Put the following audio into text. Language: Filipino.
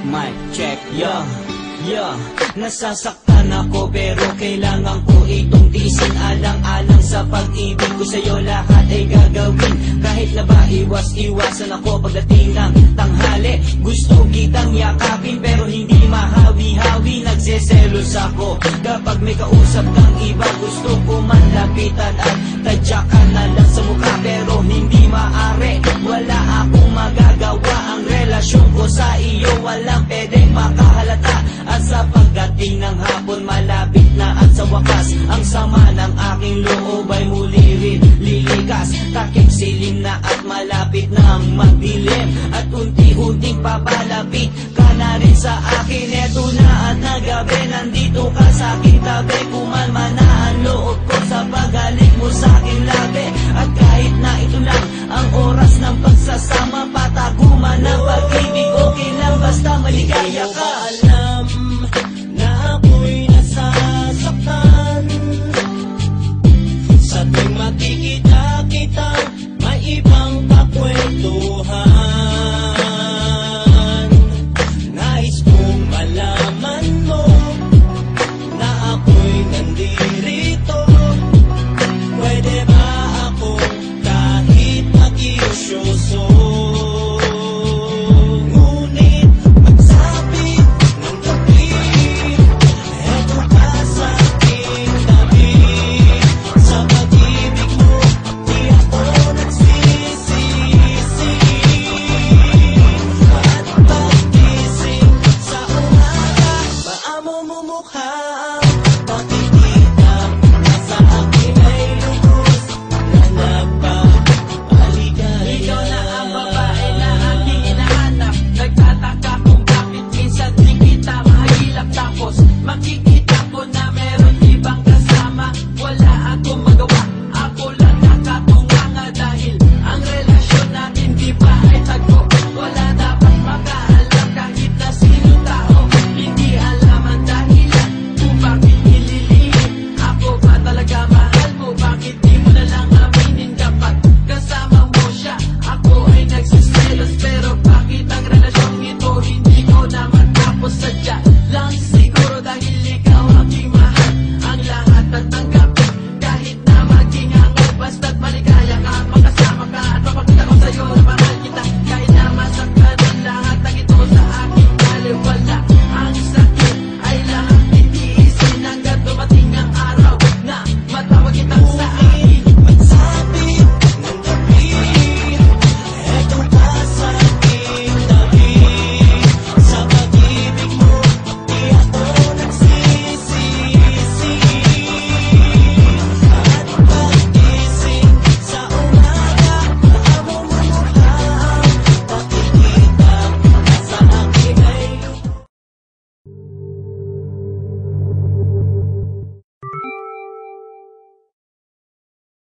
Mic check, yeah, yeah. Nasasaktan ako pero kailangan ko itong tiisin. Alang-alang sa pag-ibig ko sa'yo, lahat ay gagawin. Kahit na ba iwas-iwasan ako pagdating ng tanghali. Gusto kitang yakapin pero hindi mahawi-hawi. Nagseselos ako kapag may kausap kang iba. Gusto ko man lapitan at tadyakan na lang sa mukha, pero hindi maaari. Wala akong magagawa, ang relasyon ko sa iyo walang pwedeng makahalata. At sa pagdating ng hapon malapit na at sa wakas, ang sama ng aking loob ay muli rin lilikas. Takip silim na at malapit nang magdilim, at unti-unting papalapit ka na rin sa akin. Eto na at nagabi, nandito ka sa aking tabi. Kumalma na ang loob ko sa paghalik mo sa aking labi. At kahit na ito lang ang oras ng pagsasama, pataguman ng pag-ibig, okay lang basta maligaya ka.